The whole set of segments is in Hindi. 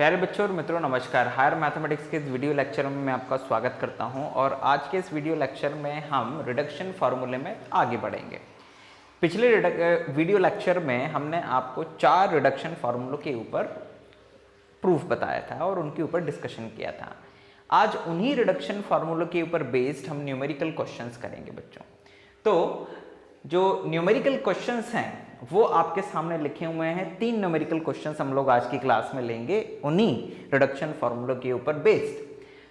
प्यारे बच्चों और मित्रों नमस्कार। हायर मैथमेटिक्स के इस वीडियो लेक्चर में मैं आपका स्वागत करता हूं और आज के इस वीडियो लेक्चर में हम रिडक्शन फार्मूले में आगे बढ़ेंगे। पिछले वीडियो लेक्चर में हमने आपको 4 रिडक्शन फार्मूलों के ऊपर प्रूफ बताया था और उनके ऊपर डिस्कशन किया था। आज उन्हीं रिडक्शन फार्मूलों के ऊपर बेस्ड हम न्यूमेरिकल क्वेश्चंस करेंगे बच्चों। तो जो न्यूमेरिकल क्वेश्चंस हैं वो आपके सामने लिखे हुए हैं। 3 न्यूमेरिकल क्वेश्चंस हम लोग आज की क्लास में लेंगे उन्हीं रिडक्शन फार्मूला के ऊपर बेस्ड।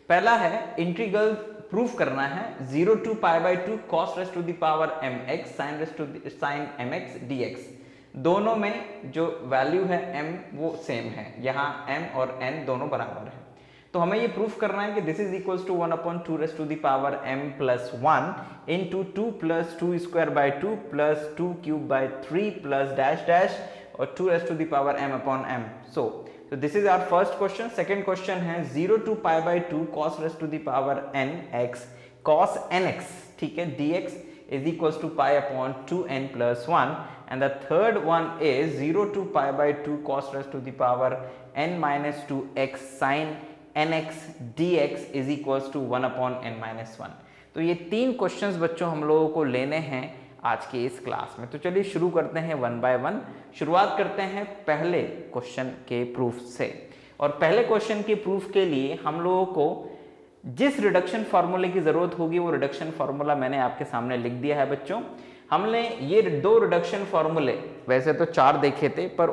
पहला है इंटीग्रल प्रूफ करना है 0 to π/2 cos raised to the power mx sin mx dx। दोनों में जो वैल्यू है m वो सेम है, यहाँ m और n दोनों बराबर है। तो हमें ये प्रूफ करना है कि this is equals to 1/2 raised to the power m plus 1 into 2 plus 2 square by 2 plus 2 cube by 3 plus dash dash और 2 raised to the power m upon m। So this is our first question। Second question है 0 to π/2 cos raised to the power n x cos nx, ठीक है, dx is equals to pi upon 2n plus 1। and the third one is 0 to π/2 cos raised to the power n minus 2x sin nx dx is equals to 1 upon n minus 1। तो ये 3 क्वेश्चंस बच्चों हम लोगों को लेने हैं आज के इस क्लास में। तो चलिए शुरू करते हैं 1 by 1। शुरुआत करते हैं पहले क्वेश्चन के प्रूफ से। और पहले क्वेश्चन के प्रूफ के लिए हम लोगों को जिस रिडक्शन फार्मूले की जरूरत होगी वो रिडक्शन फार्मूला मैंने आपके सामने लिख दिया है बच्चों। हमने ये 2 रिडक्शन फार्मूले वैसे तो 4 देखे थे, पर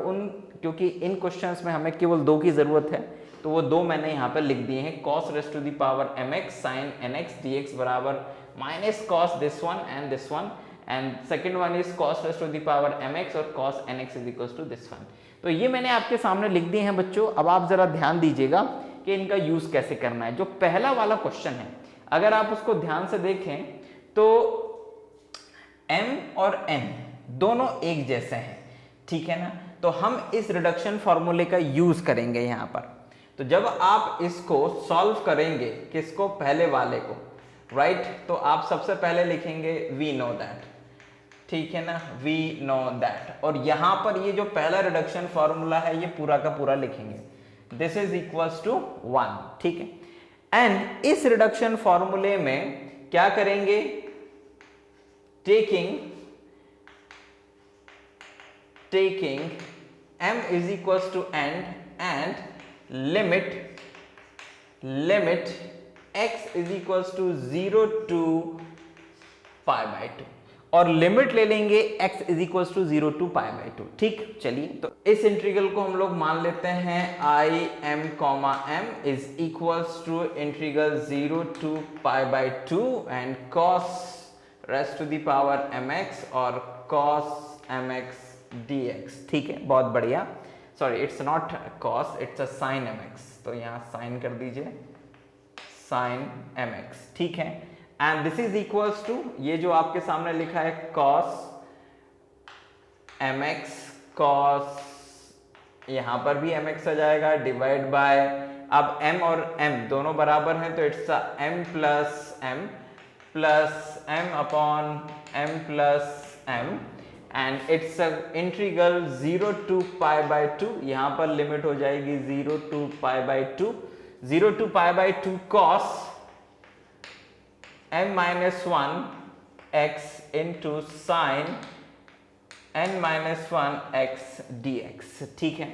क्योंकि इन क्वेश्चंस में हमें केवल 2 की जरूरत है तो वो 2 मैंने यहाँ पर लिख दिए हैं। cos raised to the power mx sin nx dx बराबर minus cos this one and this one, and second one is cos raised to the power mx और cos nx is equals to this one। तो ये मैंने आपके सामने लिख दिए हैं बच्चों। अब आप जरा ध्यान दीजिएगा कि इनका यूज कैसे करना है। जो पहला वाला क्वेश्चन है अगर आप उसको ध्यान से देखें तो m और n दोनों एक जैसे हैं, ठीक है ना। तो हम इस रिडक्शन फॉर्मूले का यूज करेंगे यहाँ पर। तो जब आप इसको सॉल्व करेंगे किसको, पहले वाले को, राइट, तो आप सबसे पहले लिखेंगे वी नो दैट, ठीक है ना, वी नो दैट। और यहां पर ये जो पहला रिडक्शन फॉर्मूला है ये पूरा का पूरा लिखेंगे, दिस इज इक्वल्स टू 1, ठीक है। एंड इस रिडक्शन फॉर्मूले में क्या करेंगे, taking m is equals to n and limit x is equals to 0 to π/2 और लिमिट ले लेंगे x is equals to 0 to π/2, ठीक। चलिए तो इस इंटीग्रल को हम लोग मान लेते हैं I m, m is equals to integral 0 to π/2 and cos raised to the power mx और cos mx dx, ठीक है, बहुत बढ़िया। Sorry, it's not cos, it's a sin mx, तो यहाँ sin कर दीजिए sin mx, ठीक है। And this is equals to ये जो आपके सामने लिखा है cos mx, cos यहाँ पर भी mx आ जाएगा डिवाइड बाय, अब m और m दोनों बराबर हैं तो it's m plus m upon m plus m and it's a integral 0 to π/2। यहाँ पर लिमिट हो जाएगी 0 to π/2, 0 to π/2 cos m minus 1 x into sin n minus 1 x dx, ठीक है।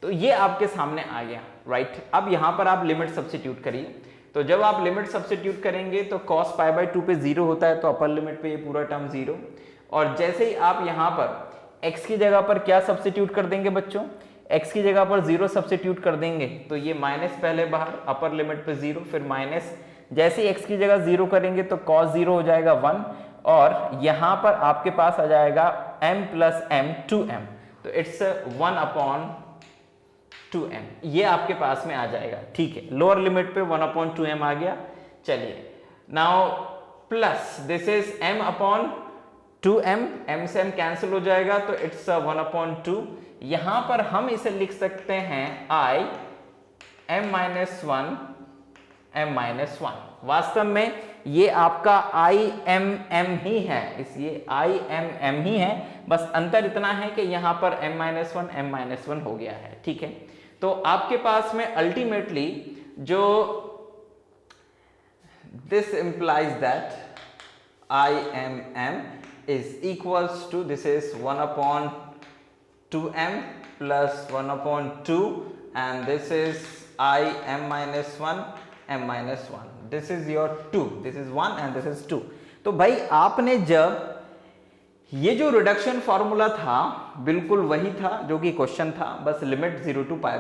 तो ये आपके सामने आ गया, राइट। अब यहाँ पर आप लिमिट सब्स्टिट्यूट करिए। तो जब आप लिमिट सब्स्टिट्यूट करेंगे तो cos π/2 पे 0 होता है तो अपर लिमिट पे ये पूरा टर्म 0, और जैसे ही आप यहाँ पर x की जगह पर क्या सब्स्टिट्यूट कर देंगे बच्चों, x की जगह पर 0 सब्स्टिट्यूट कर देंगे तो ये माइनस पहले बाहर, अपर लिमिट पे 0, फिर माइनस, जैसे ही x की जगह 0 करेंगे तो cos 0 हो जाएगा 1 और यहाँ पर आपके पास आ जाएगा m प्लस m 2m, तो इट्स 1 अपॉन 2m, ये आपके पास में आ जाएगा, ठीक है। लोअर लिमिट पे 1 अपॉन 2m आ गया। चलिए now plus this is m upon 2m, m से m कैंसिल हो जाएगा तो इट्स 1 अपॉन 2। यहां पर हम इसे लिख सकते हैं I m minus 1 m minus 1। वास्तव में ये आपका I m m ही है, इसलिए I m m ही है, बस अंतर इतना है कि यहाँ पर m minus 1 m minus 1 हो गया है, ठीक है। तो आपके पास में अल्टीमेटली जो this implies that IMM is equals to, this is 1 upon 2m plus 1 upon 2 and this is IM minus 1 m minus 1. This is your 2, this is 1 and this is 2. तो भाई आपने जब ये जो रिडक्शन फॉर्मूला था बिल्कुल वही था जो कि क्वेश्चन था, बस लिमिट 0 to पाई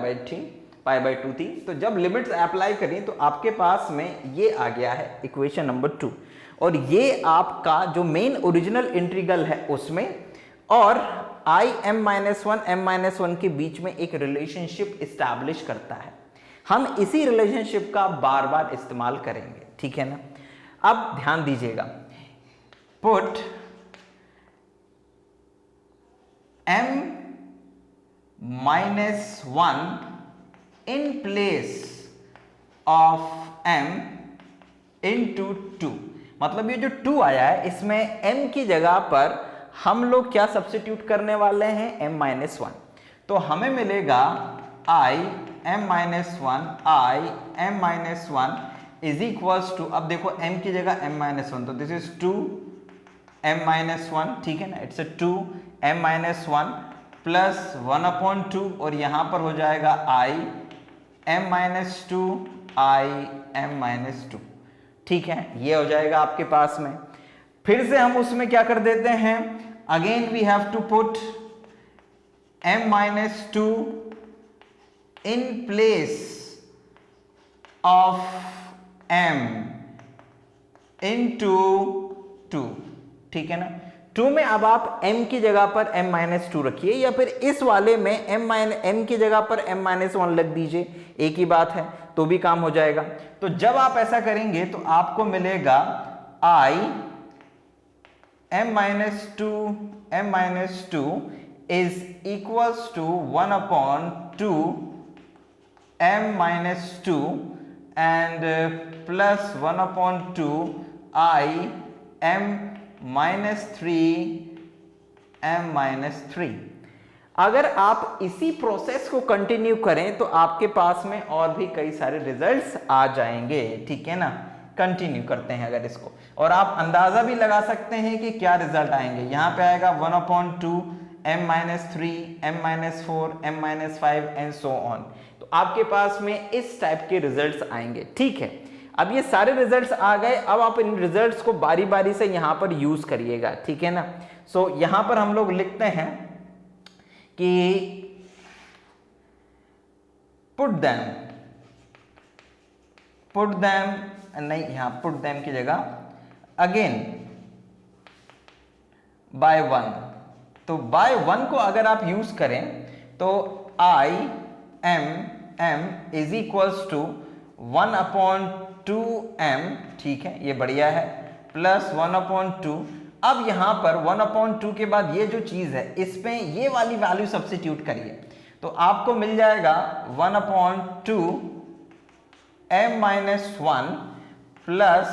बाई 2 थी। तो जब लिमिट्स अप्लाई करें तो आपके पास में ये आ गया है इक्वेशन नंबर 2 और ये आपका जो मेन ओरिजिनल इंटीग्रल है उसमें और IM-1 m-1 के बीच में एक रिलेशनशिप इस्टेब्लिश करता है। हम इसी रिलेशनशिप का बार बार इस्तेमाल करेंगे, ठीक है ना। अब ध्यान दीजिएगा, put m-1 in place of m into 2, मतलब ये जो 2 आया है इसमें m की जगह पर हम लोग क्या सब्स्टिट्यूट करने वाले हैं, m-1। तो हमें मिलेगा IM-1 इज इक्वल्स टू, अब देखो m की जगह m-1 तो दिस इज 2 m-1, ठीक है ना, इट्स 2 m-1 प्लस 1 अपॉन 2 और यहां पर हो जाएगा IM-2 IM-2, ठीक है, ये हो जाएगा आपके पास में। फिर से हम उसमें क्या कर देते हैं, again we have to put m-2 in place of m into 2, ठीक है ना। 2 में अब आप m की जगह पर m-2 रखिए या फिर इस वाले में m की जगह पर m-1 लग दीजिए, एक ही बात है, तो भी काम हो जाएगा। तो जब आप ऐसा करेंगे तो आपको मिलेगा m-2 is equals to 1 upon 2 m-2 and plus 1 upon 2 IM-3 अगर आप इसी प्रोसेस को कंटिन्यू करें तो आपके पास में और भी कई सारे रिजल्ट्स आ जाएंगे, ठीक है ना। कंटिन्यू करते हैं अगर इसको, और आप अंदाजा भी लगा सकते हैं कि क्या रिजल्ट आएंगे। यहां पे आएगा 1 upon 2 m-3 m-4 m-5 and so on. तो आपके पास में इस टाइप के रिजल्ट्स आएंगे, ठीक है। अब ये सारे रिजल्ट्स आ गए, अब आप इन रिजल्ट्स को बारी बारी से यहां पर यूज करिएगा, ठीक है ना। सो यहां पर हम लोग लिखते हैं कि पुट देम नहीं, यहां पुट देम की जगह अगेन बाय 1। तो बाय 1 को अगर आप यूज करें तो IM is equals to 1 upon 2m, ठीक है, ये बढ़िया है, प्लस 1 अपॉन 2। अब यहां पर 1 अपॉन 2 के बाद ये जो चीज है इसमें ये वाली वैल्यू सब्स्टिट्यूट करिए तो आपको मिल जाएगा 1 upon 2 m-1 plus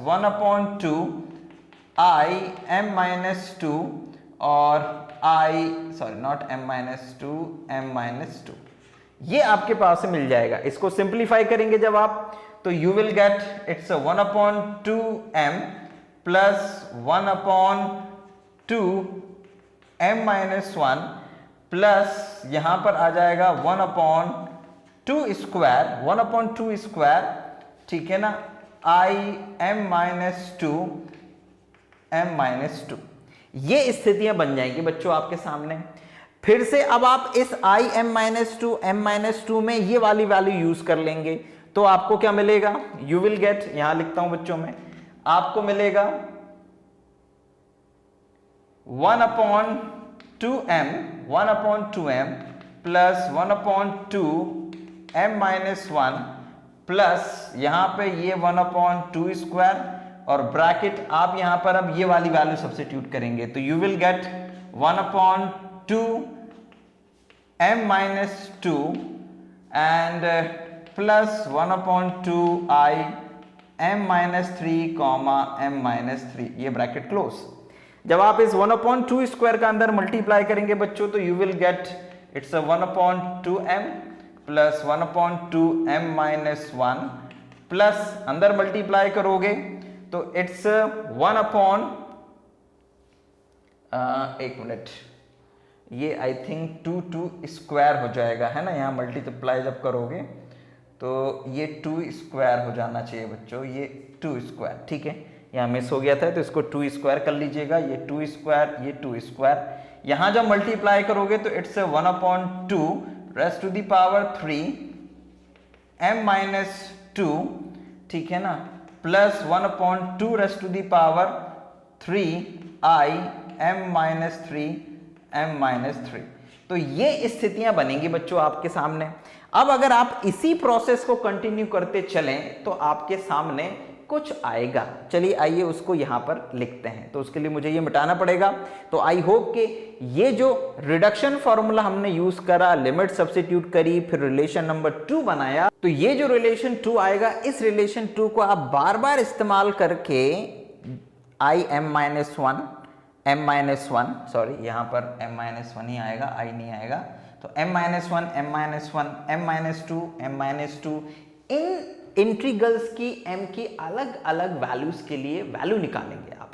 1 upon 2 IM-2 और m-2 ये आपके पास से मिल जाएगा। इसको सिंप्लीफाई करेंगे जब आप तो you will get it's 1 upon 2m plus 1 upon 2 m-1 plus यहां पर आ जाएगा 1 अपॉन 2 स्क्वायर, ठीक है ना, IM-2 m-2। ये स्थितियां बन जाएंगी बच्चों आपके सामने। फिर से अब आप इस IM-2 m-2 में ये वाली वैल्यू यूज कर लेंगे तो आपको क्या मिलेगा, यू विल गेट, यहां लिखता हूं बच्चों में, आपको मिलेगा 1 upon 2m plus 1 upon 2 m-1 plus यहां पे ये 1 अपॉन 2 स्क्वायर और ब्रैकेट आप यहां पर अब ये वाली वैल्यू सब्स्टिट्यूट करेंगे तो you will get 1 upon 2 m-2 and plus 1 upon 2 IM-3 m-3, ये ब्रैकेट क्लोज। जब आप इस 1 अपॉन 2 स्क्वायर का अंदर मल्टीप्लाई करेंगे बच्चों तो you will get it's 1 upon 2m plus 1/2m-1 plus अंदर मल्टीप्लाई करोगे तो इट्स 1 मिनट, ये आई थिंक 2 स्क्वायर हो जाएगा, है ना, यहाँ मल्टीप्लाई जब करोगे तो ये 2 स्क्वायर हो जाना चाहिए बच्चों, ये 2 स्क्वायर, ठीक है, यहाँ मिस हो गया था तो इसको 2 स्क्वायर कर लीजिएगा, ये 2 स्क्वायर, ये 2 स्क्वायर, यहाँ जब मल्टीप्लाई करोगे तो it's 1/2 raise to the power 3 m-2, ठीक है ना, plus 1/2 raise to the power 3 i m-3 तो ये स्थितियां बनेंगी बच्चों आपके सामने। अब अगर आप इसी प्रोसेस को कंटिन्यू करते चलें तो आपके सामने कुछ आएगा। चलिए आइए उसको यहां पर लिखते हैं, तो उसके लिए मुझे ये मिटाना पड़ेगा। तो आई होप कि ये जो रिडक्शन फॉर्मूला हमने यूज करा, लिमिट सब्स्टिट्यूट करी, फिर रिलेशन नंबर 2 बनाया, तो ये जो रिलेशन 2 आएगा, इस रिलेशन 2 को आप बार बार इस्तेमाल करके m-1 सॉरी, यहां पर m-1 ही आएगा, i नहीं आएगा, तो m-1 m-2 m-2 इन इंटीग्रल्स की m की अलग अलग वैल्यूज के लिए वैल्यू निकालेंगे आप,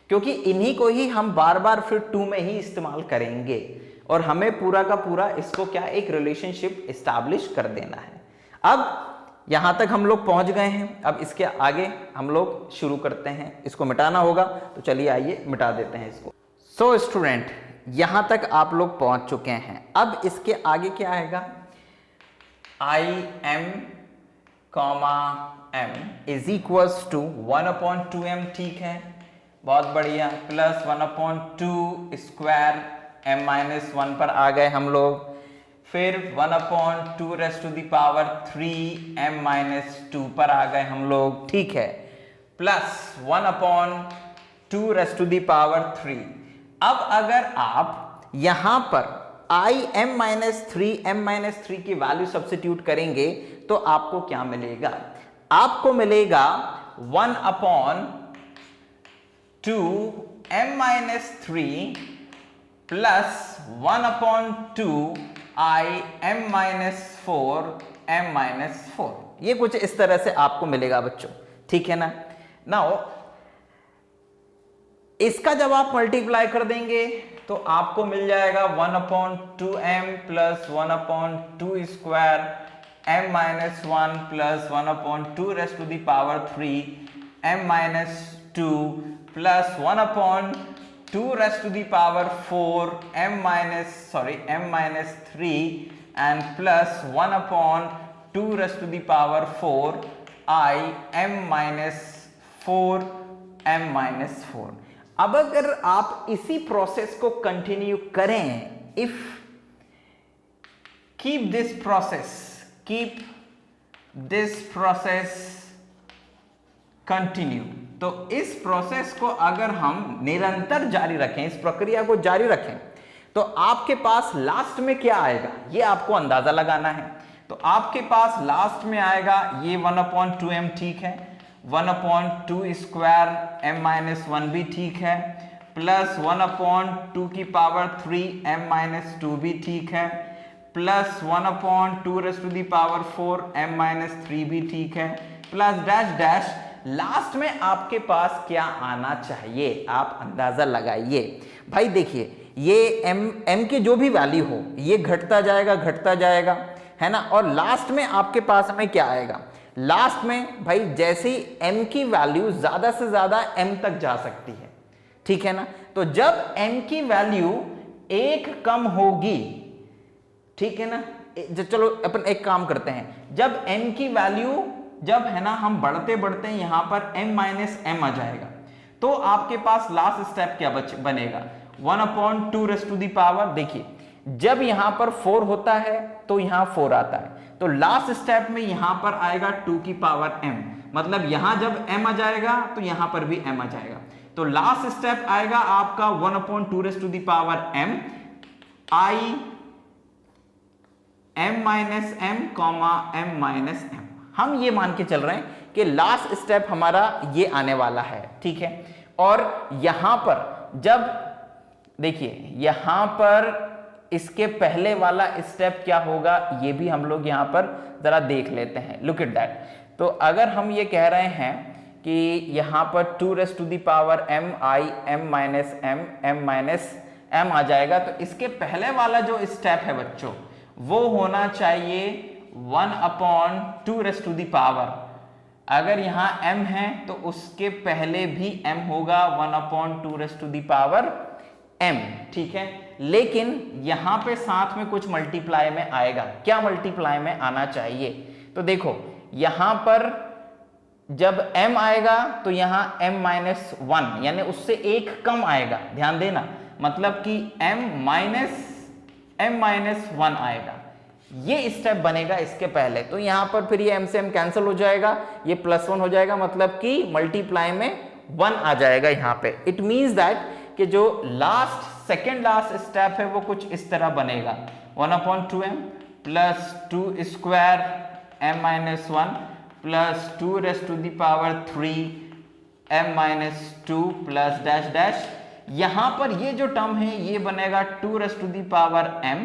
क्योंकि इन्हीं को ही हम बार बार फिर 2 में ही इस्तेमाल करेंगे और हमें पूरा का पूरा इसको क्या एक रिलेशनशिप एस्टैब्लिश कर देना है। अब यहां तक हम लोग पहुंच गए हैं, अब इसके आगे हम लोग शुरू करते हैं, इसको मिटाना होगा, तो चलिए आइए मिटा देते हैं इसको। सो स्टूडेंट, यहां तक आप लोग पहुंच चुके हैं, अब इसके आगे क्या आएगा, m is equals to 1/2m, ठीक है, बहुत बढ़िया, प्लस 1/2 स्क्वायर m-1 पर आ गए हम लोग, फिर 1/2 raise to the power 3 m-2 पर आ गए हम लोग, ठीक है, plus 1/2 raise to the power 3। अब अगर आप यहां पर m-3 की वैल्यू सब्स्टिट्यूट करेंगे तो आपको क्या मिलेगा, आपको मिलेगा 1/2 m-3 plus 1/2 i m-4 m-4, ये कुछ इस तरह से आपको मिलेगा बच्चों, ठीक है ना। नाउ इसका जब आप मल्टीप्लाई कर देंगे तो आपको मिल जाएगा 1/2m plus 1/2 square m-1 plus 1/2 raise to the power 3 m-2 plus 1/2 raise to the power 4 m-3 and plus 1/2 raise to the power 4 i m-4 m-4। अब अगर आप इसी प्रोसेस को कंटिन्यू करें, if keep this process continue, तो इस प्रोसेस को अगर हम निरंतर जारी रखें, इस प्रक्रिया को जारी रखें, तो आपके पास लास्ट में क्या आएगा ये आपको अंदाजा लगाना है। तो आपके पास लास्ट में आएगा ये 1/2m, ठीक है, 1/2 स्क्वायर m-1 भी ठीक है, प्लस 1/2 की पावर 3 m-2 भी ठीक है, plus 1/2 raise to the power 4 m-3 भी ठीक है, प्लस डैश डैश, लास्ट में आपके पास क्या आना चाहिए आप अंदाजा लगाइए। भाई देखिए, ये m की जो भी वैल्यू हो ये घटता जाएगा, है ना, और लास्ट में आपके पास में क्या आएगा, लास्ट में भाई जैसे ही m की वैल्यू ज्यादा से ज्यादा m तक जा सकती है, ठीक है ना, तो जब m की वैल्यू 1 कम होगी, ठीक है ना, चलो अपन एक काम करते हैं, जब m की वैल्यू जब है ना हम बढ़ते यहां पर m-m आ जाएगा, तो आपके पास लास्ट स्टेप क्या बनेगा, 1/2 रेज़ टू द पावर, देखिए जब यहां पर 4 होता है तो यहां 4 आता है, तो लास्ट स्टेप में यहां पर आएगा 2 की पावर m, मतलब यहां जब m आ जाएगा तो यहां पर भी m आ जाएगा, तो लास्ट स्टेप आएगा आपका 1/2 raise to the power m i m-m, हम ये मान के चल रहे हैं कि लास्ट स्टेप हमारा ये आने वाला है, ठीक है, और यहां पर जब देखिए यहां पर इसके पहले वाला स्टेप क्या होगा ये भी हम लोग यहाँ पर जरा देख लेते हैं। Look at that. तो अगर हम ये कह रहे हैं कि यहाँ पर 2 raise to the power m i m minus m m minus m आ जाएगा, तो इसके पहले वाला जो स्टेप है बच्चों वो होना चाहिए 1/2 रेज़ टू दी पावर। अगर यहाँ m है तो उसके पहले भी m होगा 1/2 raise to the power m, ठीक है। लेकिन यहाँ पे साथ में कुछ मल्टीप्लाई में आएगा। क्या मल्टीप्लाई में आना चाहिए? तो देखो यहाँ पर जब m आएगा तो यहाँ m माइनस 1 यानी उससे एक कम आएगा, ध्यान देना, मतलब कि m माइनस 1 आएगा। ये स्टेप बनेगा इसके पहले। तो यहाँ पर फिर ये m से m कैंसिल हो जाएगा, ये +1 हो जाएगा, मतलब कि मल्टीप्लाई में 1 आ जाएगा यहाँ पे। इट मीन्स दैट कि जो सेकेंड लास्ट स्टेप है वो कुछ इस तरह बनेगा 1/2m plus 2 square m minus 1 plus 2 raise to the power 3 m minus 2 plus dash dash. यहां पर ये जो टर्म है ये बनेगा 2 raise to the power m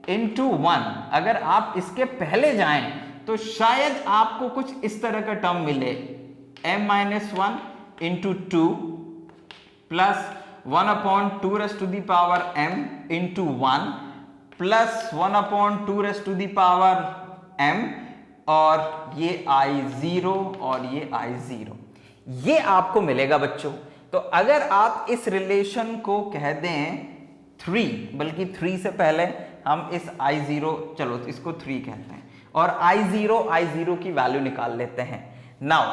into 1। अगर आप इसके पहले जाएं तो शायद आपको कुछ इस तरह का टर्म मिले m minus 1 into 2 plus 1/2 raise to the power m into 1 plus 1/2 raise to the power m और ये I0 और ये I0, ये आपको मिलेगा बच्चों। तो अगर आप इस रिलेशन को कह दें 3, बल्कि 3 से पहले हम इस I0, चलो इसको 3 कहते हैं, और I0 की वैल्यू निकाल लेते हैं। नाउ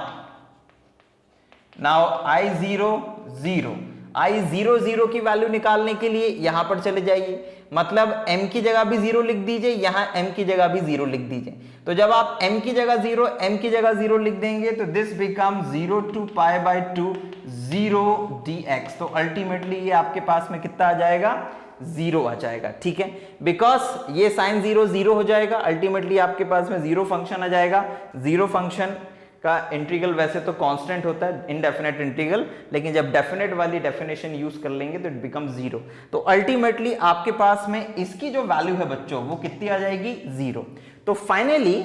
I0 की वैल्यू निकालने के लिए यहां पर चले जाइए, मतलब m की जगह भी 0 लिख दीजिए, यहां m की जगह भी 0 लिख दीजिए। तो जब आप m की जगह 0 m की जगह 0 लिख देंगे तो दिस बिकम 0 to π/2 0 dx। तो अल्टीमेटली ये आपके पास में कितना आ जाएगा? 0 आ जाएगा, ठीक है। बिकॉज ये साइन 0 हो जाएगा, अल्टीमेटली आपके पास में 0 फंक्शन आ जाएगा। 0 फंक्शन का इंटीग्रल वैसे तो कांस्टेंट होता है, इनडेफिनेट इंटीग्रल, लेकिन जब डेफिनेट वाली डेफिनेशन यूज कर लेंगे तो इट बिकम 0। तो अल्टीमेटली आपके पास में इसकी जो वैल्यू है बच्चों वो कितनी आ जाएगी? 0। तो फाइनली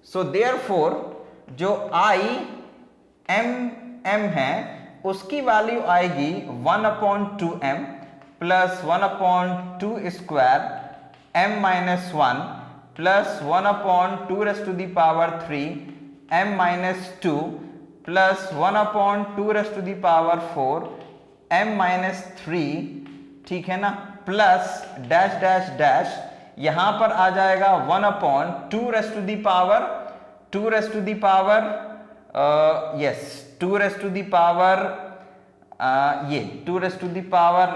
सो देयरफॉर जो m है उसकी वैल्यू आएगी 1/2m plus 1/2 square m minus 1 plus 1/2 raise to the power 3 m minus 2 plus 1/2 raise to the power 4 m minus 3, ठीक है ना, प्लस डैश डैश डैश। यहां पर आ जाएगा 1/2 raise to the power 2 raise to the power 2 raise to the power ये 2 raise to the power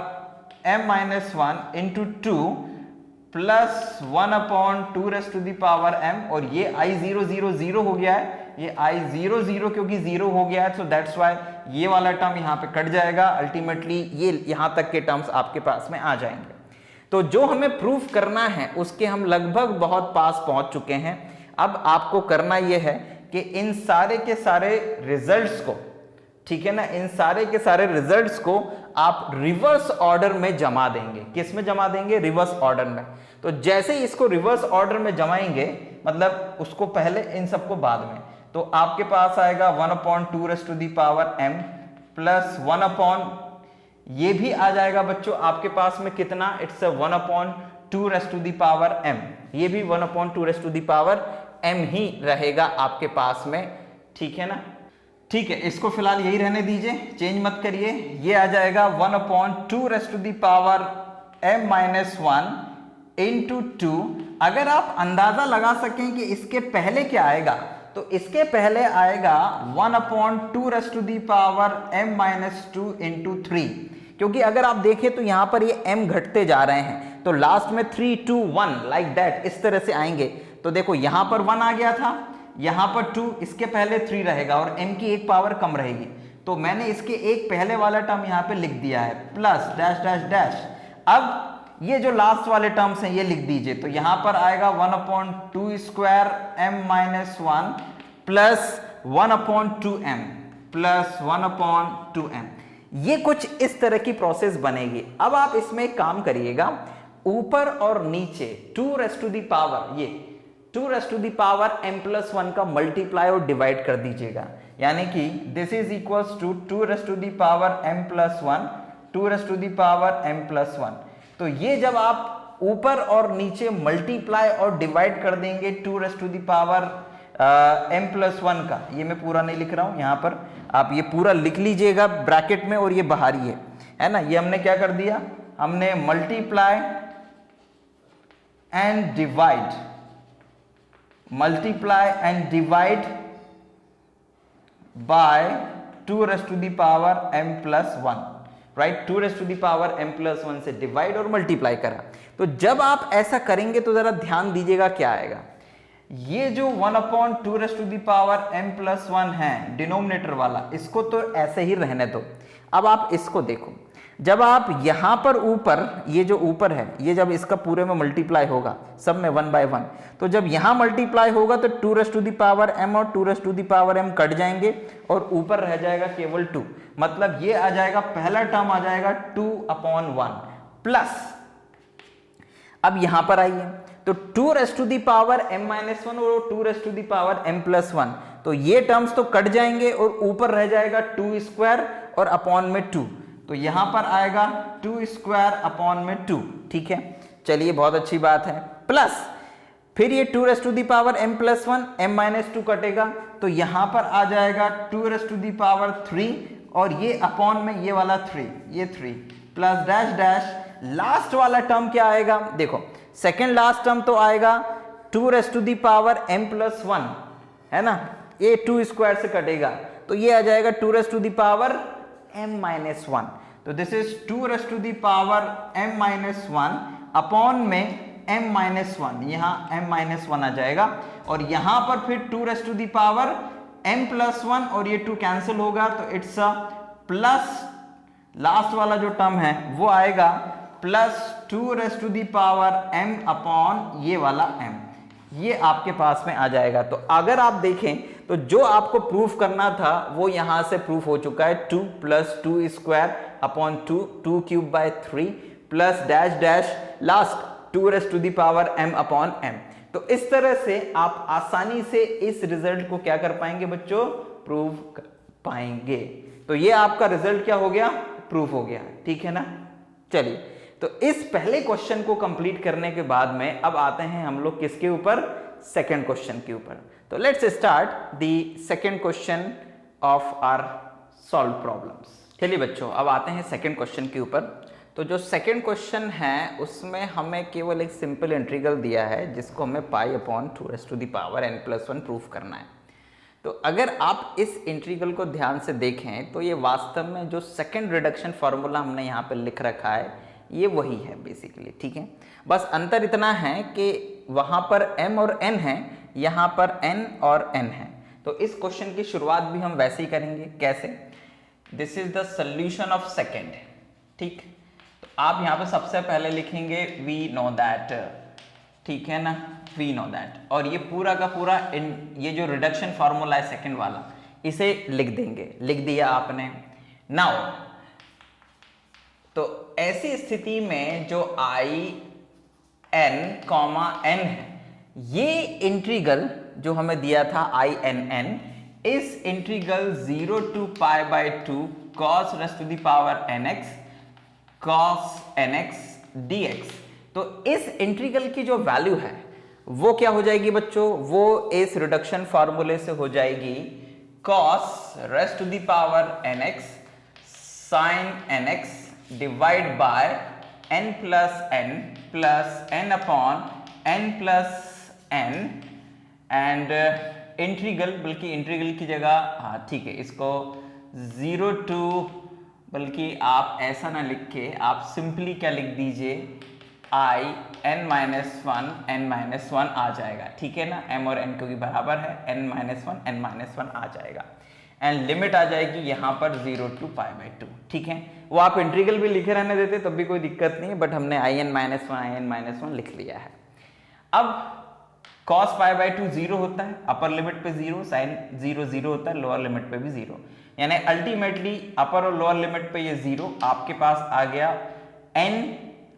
m minus 1 into 2 plus 1/2 raise to the power m, और ये I0 हो गया है, ये I0 क्योंकि 0 हो गया है, सो दैट्स व्हाई ये वाला टर्म यहाँ पे कट जाएगा। अल्टीमेटली ये यहाँ तक के टर्म्स आपके पास में आ जाएंगे। तो जो हमें प्रूफ करना है उसके हम लगभग बहुत पास पहुंच चुके हैं। अब आपको करना ये है कि इन सारे के सारे रिजल्ट्स को, ठीक है ना, इन सारे के सारे रिजल्ट्स को आप रिवर्स ऑर्डर में जमा देंगे। किस में जमा देंगे? रिवर्स ऑर्डर में। तो जैसे ही इसको रिवर्स ऑर्डर में जमाएंगे, मतलब उसको पहले इन सबको बाद में, तो आपके पास आएगा 1/2 raise to the power m plus 1 ये भी आ जाएगा बच्चों आपके पास में कितना? It's 1/2 raise to the power m, ये भी 1/2 raise to the power m ही रहेगा आपके पास में, ठीक है ना। ठीक है, इसको फिलहाल यही रहने दीजिए, चेंज मत करिए। ये आ जाएगा 1/2 raise to the power m minus 1 into 2। अगर आप अंदाजा लगा सकें कि इसके पहले क्या आएगा, तो इसके पहले आएगा 1/2 raise to the power m minus 2 into 3, क्योंकि अगर आप देखें तो यहां पर ये m घटते जा रहे हैं, तो लास्ट में 3 2 1 लाइक दैट इस तरह से आएंगे। तो देखो यहां पर 1 आ गया था, यहां पर 2, इसके पहले 3 रहेगा और m की एक पावर कम रहेगी, तो मैंने इसके एक पहले वाला टर्म यहां पे लिख दिया है प्लस डैश डैश डैश। अब ये जो लास्ट वाले टर्म्स हैं ये लिख दीजिए, तो यहां पर आएगा 1/2 square m minus 1 plus 1/2m plus 1/2m। ये कुछ इस तरह की प्रोसेस बनेगी। अब आप इसमें एक काम करिएगा, ऊपर और नीचे 2 रेज़ टू दी पावर, ये 2 raise to the power m+1 का मल्टीप्लाई और डिवाइड कर दीजिएगा, यानी कि this is equals to 2 raise to the power m+1, 2 raise to the power m+1। तो ये जब आप ऊपर और नीचे मल्टीप्लाई और डिवाइड कर देंगे 2 raise to the power m+1 का, ये मैं पूरा नहीं लिख रहा हूं, यहां पर आप ये पूरा लिख लीजिएगा ब्रैकेट में, और ये बाहरी है ना। ये हमने क्या कर दिया, हमने multiply and divide by 2 raise to the power m+1, right. 2 raise to the power m+1 से डिवाइड और मल्टीप्लाई करा। तो जब आप ऐसा करेंगे तो जरा ध्यान दीजिएगा क्या आएगा, ये जो 1/2 raise to the power m+1 है डिनोमिनेटर वाला, इसको तो ऐसे ही रहने दो। अब आप इसको देखो, जब आप यहां पर ऊपर, ये जो ऊपर है, ये जब इसका पूरे में मल्टीप्लाई होगा सब में 1/1, तो जब यहां मल्टीप्लाई होगा तो 2 raise to the power m और 2 raise to the power m cut जाएंगे और ऊपर रह जाएगा केवल 2। मतलब ये आ जाएगा, पहला टर्म आ जाएगा 2/1 प्लस, अब यहां पर आइए तो 2 raise to the power m-1 और 2 raise to the power m+1, तो ये टर्म्स तो कट जाएंगे और ऊपर रह जाएगा 2² और अपॉन में 2, तो यहां पर आएगा 2² 2, ठीक है। चलिए बहुत अच्छी बात है। प्लस फिर ये 2 raise to the power m+1, m-2 कटेगा तो यहां पर आ जाएगा 2 रेज़ टू दी पावर 3 और ये अपॉन में ये वाला 3, ये 3 प्लस डैश डैश, लास्ट वाला टर्म क्या आएगा, देखो सेकेंड लास्ट टर्म तो आएगा 2 raise to the power m+1, है ना, ये 2² से कटेगा तो ये आ जाएगा 2 raise to the power m-1, तो this is 2 raise to the power m-1 upon में m-1, यहां m-1 आ जाएगा और यहां पर फिर 2 raise to the power m+1 और ये 2 कैंसिल होगा तो इट्स अ प्लस, लास्ट वाला जो टर्म है वो आएगा plus 2 raise to the power m upon ये वाला m, ये आपके पास में आ जाएगा। तो अगर आप देखें तो जो आपको प्रूफ करना था वो यहां से प्रूफ हो चुका है, 2 + 2² upon 2, 2³ 3 plus dash dash last 2 raise to the power m upon m। तो इस तरह से आप आसानी से इस रिजल्ट को क्या कर पाएंगे बच्चों, प्रूव कर पाएंगे। तो ये आपका रिजल्ट क्या हो गया, प्रूफ हो गया, ठीक है ना। चलिए, तो इस पहले क्वेश्चन को कंप्लीट करने के बाद में अब आते हैं हम लोग किसके ऊपर, सेकंड क्वेश्चन के ऊपर। तो let's start the second question of our solve problems. चलिए बच्चों, अब आते हैं सेकंड क्वेश्चन के ऊपर। तो जो सेकंड क्वेश्चन है उसमें हमें केवल एक सिंपल इंटीग्रल दिया है जिसको हमें π/2 raise to the power n+1 proof करना है। तो अगर आप इस इंटीग्रल को ध्यान से देखें तो ये वास्तव में जो सेकंड रिडक्शन फार्मूला हमने यहाँ पे लिख रखा है ये वही है बेसिकली, ठीक है। बस अंतर इतना है कि वहाँ पर m और n है, यहाँ पर n और n है। तो इस क्वेश्चन की शुरुआत भी हम वैसे ही करेंगे, कैसे, this is the solution of second, ठीक। तो आप यहाँ पे सबसे पहले लिखेंगे वी नो दैट, ठीक है ना, वी नो दैट, और ये पूरा का पूरा ये जो रिडक्शन फार्मूला है सेकंड वाला इसे लिख देंगे, लिख दिया आपने। नाउ तो ऐसी स्थिति में जो n, है, ये इंटीग्रल जो हमें दिया था INN, इस integral 0 to π/2 cos raise to the power nx cos nx dx, तो इस इंटीग्रल की जो वैल्यू है वो क्या हो जाएगी बच्चों, वो इस रिडक्शन फार्मूले से हो जाएगी cos raise to the power nx sin nx divide by n plus n upon n plus n and integral, बल्कि इंटीग्रल की जगह, हाँ ठीक है, इसको 0 to, बल्कि आप ऐसा ना लिख के आप सिंपली क्या लिख दीजिए, n-1 आ जाएगा, ठीक है ना, m और n क्योंकि बराबर है, n-1 आ जाएगा एंड लिमिट आ जाएगी यहाँ पर 0 to π/2, ठीक है। वो आप इंटीग्रल भी लिखे रहने देते तब भी कोई दिक्कत नहीं है, बट हमने in-1 लिख लिया है। अब cos π/2 0 होता है, अपर लिमिट पे 0, साइन 0 होता है, लोअर लिमिट पे भी 0, यानी अल्टीमेटली अपर और लोअर लिमिट पे ये 0, आपके पास आ गया n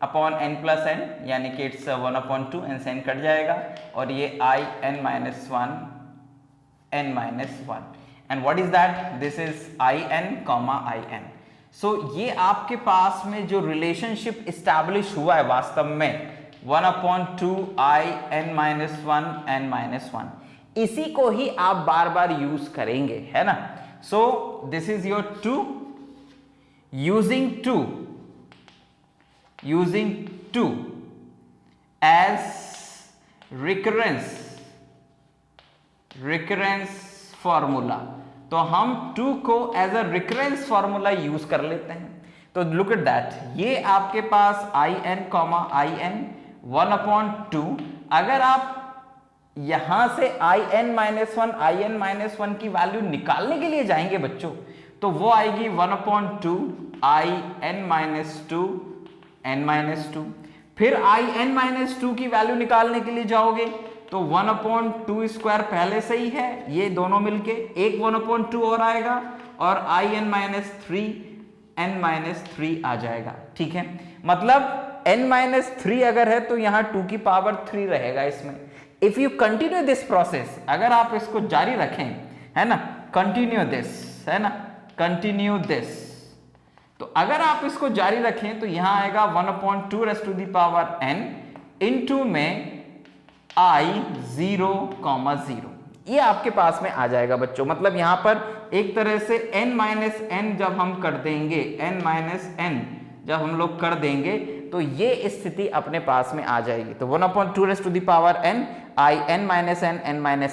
upon n plus n, यानी कि इट्स 1/2, एन से n कट जाएगा, और ये i n minus one n minus one, and what is that, this is i n comma i n। So ये आपके पास में जो रिलेशनशिप इस्टेब्लिश हुआ है वास्तव में 1/2 i n minus one n minus one, इसी को ही आप बार बार यूज करेंगे, है ना। सो this is your 2, using 2 as recurrence formula, तो हम 2 को as a recurrence formula use कर लेते हैं। तो लुक एट दैट, ये आपके पास i n comma i n 1/2, अगर आप यहां से i n माइनस वन की वैल्यू निकालने के लिए जाएंगे बच्चों, तो वो आएगी 1/2 i n minus two n minus two. फिर i n माइनस टू की वैल्यू निकालने के लिए जाओगे तो 1/2 स्क्वायर पहले से ही है, ये दोनों मिलके एक 1/2 और आएगा, और i n minus three n minus three आ जाएगा, ठीक है। मतलब n माइनस थ्री अगर है तो यहाँ 2 की पावर 3 रहेगा इसमें। If you continue this process, अगर आप इसको जारी रखें, है ना, कंटिन्यू दिस, है ना, कंटिन्यू दिस, तो अगर आप इसको जारी रखें तो यहां आएगा 1/2 raise to the power n into में i 0,0, ये आपके पास में आ जाएगा बच्चों। मतलब यहां पर एक तरह से n माइनस n जब हम कर देंगे, n माइनस n जब हम लोग कर देंगे तो ये स्थिति अपने पास में आ जाएगी। तो 1/2 raise to the power n i n minus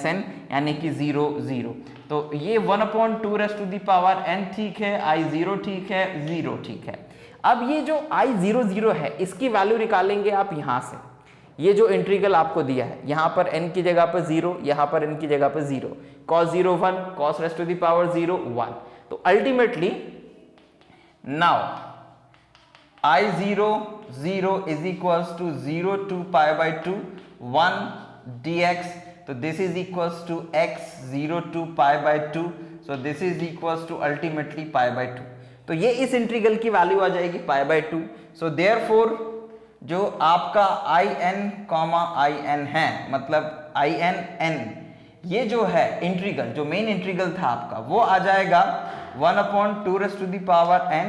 n यानी कि 0 0, तो ये 1/2 raise to the power n ठीक है, i 0 ठीक है, 0 ठीक है। अब ये जो i 0 0 है इसकी वैल्यू निकालेंगे आप यहां से, ये जो इंटीग्रल आपको दिया है, यहां पर n की जगह पर 0, यहां पर n की जगह पर 0, cos 0 1, cos raise to the power 0 1, तो ultimately now i 0 0 is equals to 0 to π/2 1 dx, तो this is equals to x 0 to π/2, so this is equals to ultimately π/2। तो ये इस इंटीग्रल की वैल्यू आ जाएगी π/2। सो देयरफॉर जो आपका i n comma i n है, मतलब i n n, ये जो है इंटीग्रल, जो मेन इंटीग्रल था आपका, वो आ जाएगा 1/2 raise to the power n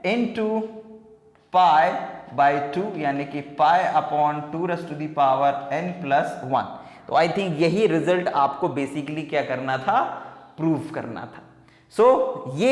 into π/2, यानी कि π/2 raise to the power n plus 1। तो आई थिंक यही रिजल्ट आपको बेसिकली क्या करना था, प्रूफ करना था। सो ये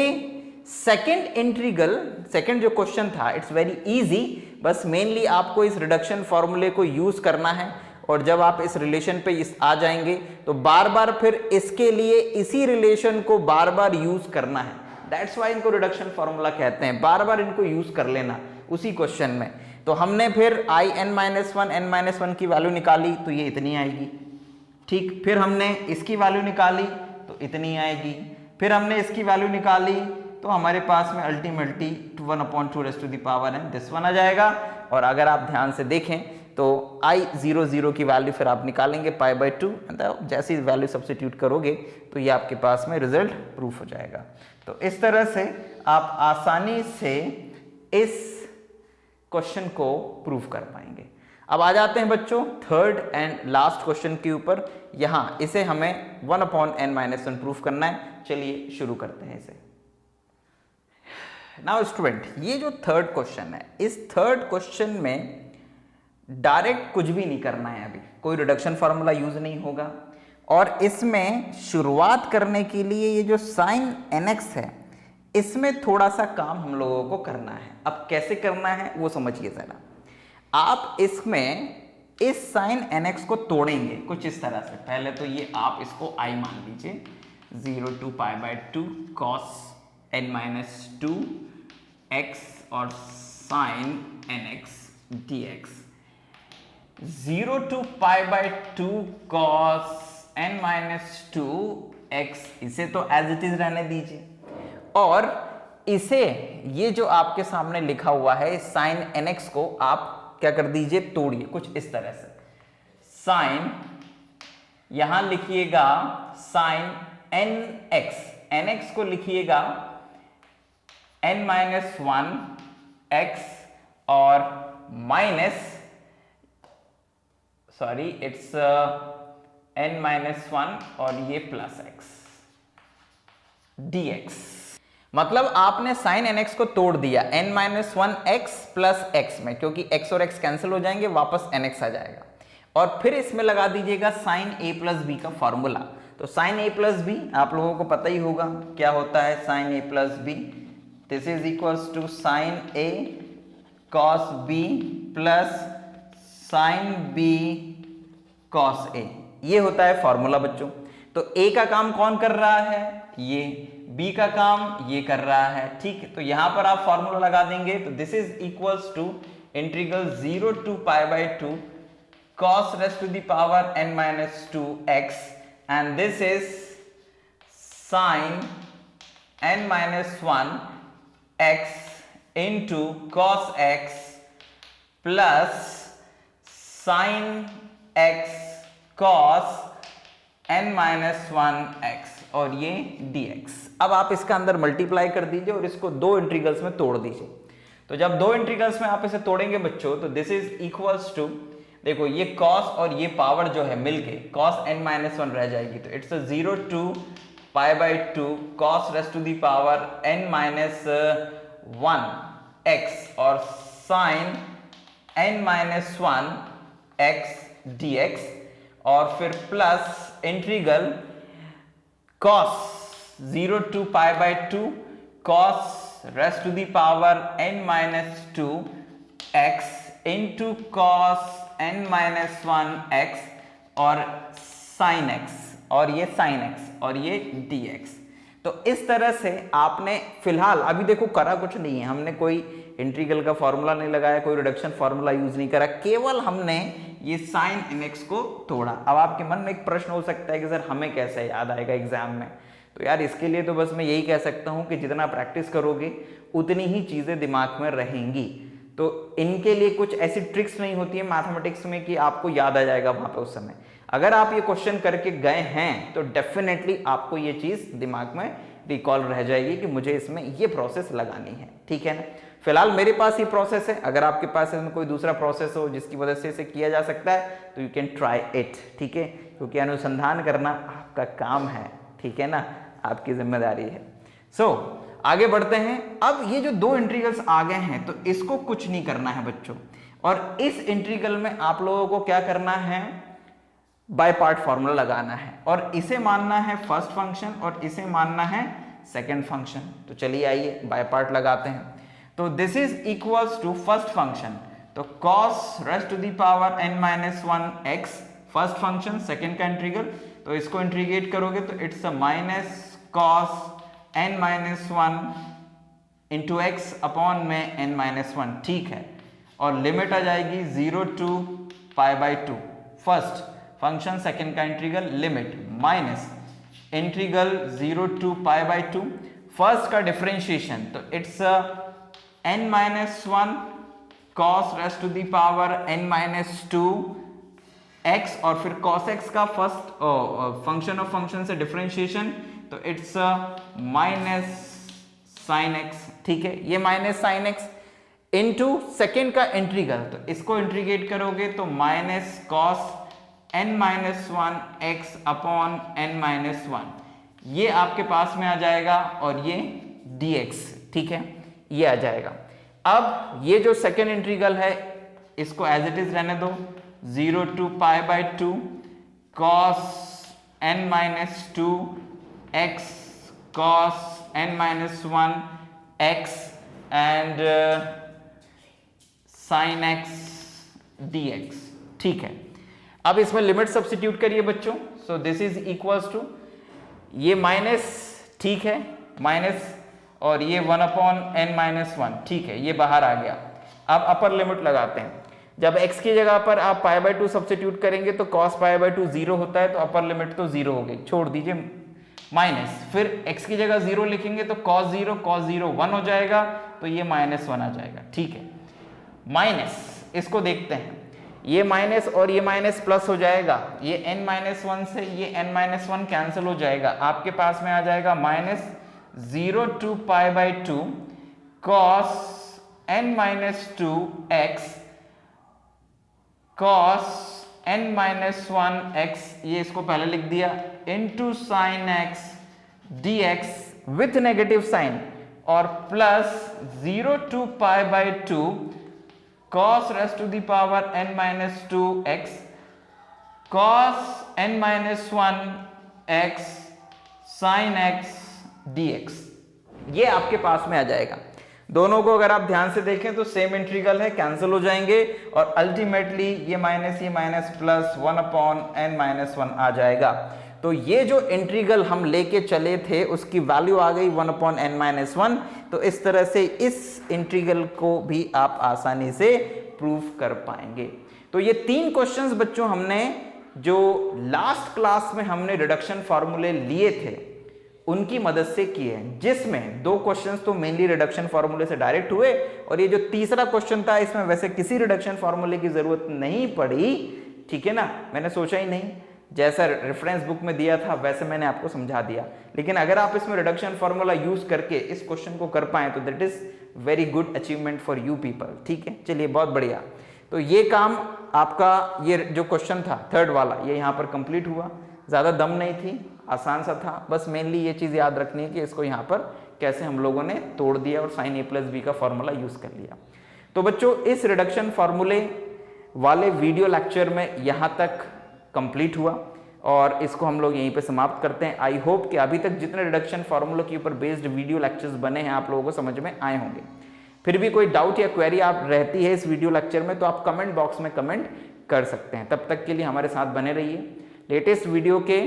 सेकंड इंटीग्रल, सेकंड जो क्वेश्चन था, इट्स वेरी इजी, बस मेनली आपको इस रिडक्शन फॉर्मूले को यूज करना है, और जब आप इस रिलेशन पे आ जाएंगे तो बार बार फिर इसके लिए इसी रिलेशन को बार बार यूज करना है। दैट्स वाई इनको रिडक्शन फॉर्मूला कहते हैं, बार बार इनको यूज कर लेना उसी क्वेश्चन में। तो हमने फिर i n minus one n minus one की वैल्यू निकाली तो ये इतनी आएगी, ठीक। फिर हमने इसकी वैल्यू निकाली तो इतनी आएगी, फिर हमने इसकी वैल्यू निकाली तो हमारे पास में ultimately 1/2 raise to the power n this one आ जाएगा। और अगर आप ध्यान से देखें तो i 0 0 की वैल्यू फिर आप निकालेंगे π/2, जैसी वैल्यू सब्स्टिट्यूट करोगे तो ये आपके पास में रिजल्ट प्रूफ हो जाएगा। तो इस तरह से आप आसानी से इस क्वेश्चन को प्रूफ कर पाएंगे। अब आ जाते हैं बच्चों थर्ड एंड लास्ट क्वेश्चन के ऊपर। यहां इसे हमें 1/n-1 प्रूफ करना है। चलिए शुरू करते हैं इसे। नाउ स्टूडेंट, ये जो थर्ड क्वेश्चन है, इस थर्ड क्वेश्चन में डायरेक्ट कुछ भी नहीं करना है, अभी कोई रिडक्शन फॉर्मूला यूज नहीं होगा, और इसमें शुरुआत करने के लिए ये जो साइन nx है इसमें थोड़ा सा काम हम लोगों को करना है। अब कैसे करना है वो समझिए जरा। आप इसमें इस साइन nx को तोड़ेंगे कुछ इस तरह से। पहले तो ये आप इसको i मान लीजिए, 0 to π/2 cos n-2 x और sin nx dx, 0 to π/2 cos n-2 x, इसे तो एज इट इज रहने दीजिए, और इसे ये जो आपके सामने लिखा हुआ है साइन nx को आप क्या कर दीजिए, तोड़िए कुछ इस तरह से। साइन यहां लिखिएगा साइन nx, nx को लिखिएगा n-1 x और इट्स n माइनस 1 और ये प्लस x dx। मतलब आपने sin nx को तोड़ दिया n minus 1 x plus x में, क्योंकि x और x कैंसिल हो जाएंगे, वापस nx आ जाएगा। और फिर इसमें लगा दीजिएगा sin a प्लस b का फॉर्मूला। तो sin a प्लस बी आप लोगों को पता ही होगा क्या होता है। sin a plus b, this is equals to sin a cos b plus sin b cos a, ये होता है फॉर्मूला बच्चों। तो a का काम कौन कर रहा है, ये, b का काम ये कर रहा है, ठीक है। तो यहां पर आप फॉर्मूला लगा देंगे, तो this is equals to integral 0 to pi by 2 cos raised to the power n minus 2x, and this is sin n minus 1 x into cos x plus sin x cos n minus 1 x और ये dx। अब आप इसका अंदर मल्टीप्लाई कर दीजिए और इसको दो इंटीग्रल्स में तोड़ दीजिए। तो जब दो इंटीग्रल्स में आप इसे तोड़ेंगे बच्चों, तो दिस इज इक्वल्स टू, देखो ये cos और ये पावर जो है मिलके cos n माइनस 1 रह जाएगी। तो it's 0 to pi by 2 cos rest to the power n minus 1 x और sin n minus 1 x dx, और फिर plus integral cos 0 to pi by 2 cos rest to the power n minus 2 x into cos n minus 1 x और sin x और ये sin x और ये dx। तो इस तरह से आपने फिलहाल अभी देखो करा कुछ नहीं है, हमने कोई इंटीग्रल का फॉर्मूला नहीं लगाया, कोई रिडक्शन फॉर्मूला यूज नहीं करा, केवल हमने ये sin nx को तोड़ा। अब आपके मन में एक प्रश्न हो सकता है कि सर हमें कैसे याद आएगा एग्जाम में। तो यार इसके लिए तो बस मैं यही कह सकता हूं कि जितना प्रैक्टिस करोगे उतनी ही चीजें दिमाग में रहेंगी। तो इनके लिए कुछ ऐसी ट्रिक्स नहीं होती है मैथमेटिक्स में कि आपको याद आ जाएगा वहां पे उस समय। अगर आप ये क्वेश्चन करके गए हैं तो डेफिनेटली आपको ये चीज दिमाग में रिकॉल रह जाएगी कि मुझे इसमें ये प्रोसेस लगानी है, ठीक है ना। फिलहाल मेरे पास ये प्रोसेस है, अगर आपके पास इसमें कोई दूसरा प्रोसेस हो जिसकी वजह से इसे किया जा सकता है तो यू कैन ट्राई इट, ठीक है, क्योंकि अनुसंधान करना आपका काम है, ठीक है ना, आपकी जिम्मेदारी है। सो आगे बढ़ते हैं। अब ये जो दो इंटीग्रल्स आ गए हैं तो इसको कुछ नहीं करना है बच्चों, और इस इंटीग्रल में आप लोगों को क्या करना है, बाय पार्ट फॉर्मूला लगाना है, और इसे मानना है फर्स्ट फंक्शन और इसे मानना है सेकंड फंक्शन। तो चलिए आइए बाय पार्ट लगाते हैं। तो this is equals to first function, तो cos rest to the power n minus 1 x first function, second का इंटीग्रल। तो इसको इंटीग्रेट करोगे तो it's minus cos n minus 1 into x upon में n माइनस 1, ठीक है, और लिमिट आ जाएगी 0 to pi by 2 first function, second का integral, limit minus integral 0 to pi by 2 first का डिफरेंशिएशन, तो it's n minus 1 cos rest to the power n minus 2 x, और फिर cos x का फर्स्ट फंक्शन ऑफ फंक्शन से डिफरेंशिएशन, तो इट्स माइनस साइन एक्स, ठीक है, ये minus sine x into second का इंटीग्रल, तो इसको इंटीग्रेट करोगे तो minus cos n minus 1 x upon n minus 1, ये आपके पास में आ जाएगा, और ये dx, ठीक है, ये आ जाएगा। अब ये जो सेकेंड इंटीग्रल है इसको एज इट इज रहने दो, 0 to pi by 2 cos n minus 2 x cos n minus 1 x and sin x dx, ठीक है। अब इसमें लिमिट सब्स्टिट्यूट करिए बच्चों। So this is equals to, ये माइनस, ठीक है, माइनस, और ये 1 अपॉन n माइनस 1, ठीक है, ये बाहर आ गया। अब अपर लिमिट लगाते हैं। जब x की जगह पर आप पाई बाई 2 सब्स्टिट्यूट करेंगे तो cos पाई बाई 2 0 होता है, तो अपर लिमिट तो 0 हो गई, छोड़ दीजिए, माइनस, फिर x की जगह 0 लिखेंगे तो cos 0 1 हो जाएगा, तो ये माइनस 1 आ जाएगा, ठीक है। माइनस, इसको देखते हैं, ये माइनस और ये माइनस प्लस हो जाएगा, ये n माइनस 1 से ये n माइनस 1 कैंसिल हो जाएगा, आपके पास में आ जाएगा minus 0 to pi by 2 cos n minus 2 x cos n minus 1 x, ये इसको पहले लिख दिया, into sine x dx with negative sign, और plus 0 to pi by 2 cos rest to the power n minus 2 x cos n minus 1 x sin x dx, ये आपके पास में आ जाएगा। दोनों को अगर आप ध्यान से देखें तो सेम इंटीग्रल है, कैंसिल हो जाएंगे और अल्टीमेटली ये minus plus 1 upon n minus 1 आ जाएगा। तो ये जो इंटीग्रल हम लेके चले थे उसकी वैल्यू आ गई 1 अपॉन n माइनस 1। तो इस तरह से इस इंटीग्रल को भी आप आसानी से प्रूव कर पाएंगे। तो ये 3 क्वेश्चंस बच्चों हमने जो लास्ट क्लास में हमने रिडक्शन फॉर्मूले लिए थे उनकी मदद से किए हैं, जिसमें 2 क्वेश्चंस तो मेनली रिडक्शन फॉर्मूले से डायरेक्ट हुए और ये जो तीसरा क्वेश्चन था इसमें वैसे किसी रिडक्शन फॉर्मूले की जरूरत नहीं पड़ी, ठीक है ना, मैंने सोचा ही नहीं, जैसा रेफरेंस बुक में दिया था वैसे मैंने आपको समझा दिया। लेकिन अगर आप इसमें रिडक्शन फॉर्मूला यूज करके इस क्वेश्चन को कर पाए तो that is very good achievement for you people, ठीक है। चलिए बहुत बढ़िया, तो ये काम आपका, ये जो क्वेश्चन था थर्ड वाला, ये यहाँ पर कंप्लीट हुआ। ज़्यादा दम नहीं थी, आसान सा था, बस मेनली ये चीज़ याद रखनी है कि इसको यहाँ पर कैसे हम लोगों ने तोड़ दिया और साइन a प्लस बी का फॉर्मूला यूज़ कर लिया। तो बच्चों इस रिडक्शन फॉर्मूले वाले वीडियो लेक्चर में यहाँ तक कंप्लीट हुआ और इसको हम लोग यहीं पे समाप्त करते हैं। आई होप कि अभी तक जितने रिडक्शन फॉर्मूलों के ऊपर बेस्ड वीडियो लेक्चर्स बने हैं आप लोगों को समझ में आए होंगे। फिर भी कोई डाउट या क्वेरी आप रहती है इस वीडियो लेक्चर में तो आप कमेंट बॉक्स में कमेंट कर सकते हैं। तब तक के लिए हमारे साथ बने रहिए। लेटेस्ट वीडियो के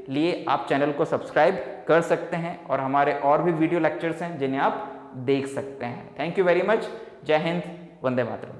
लिए आप चैनल को सब्सक्राइब कर सकते हैं और हमारे और भी वीडियो लेक्चर्स हैं जिन्हें आप देख सकते हैं। Thank you very much. जय हिंद, वंदे मातरम।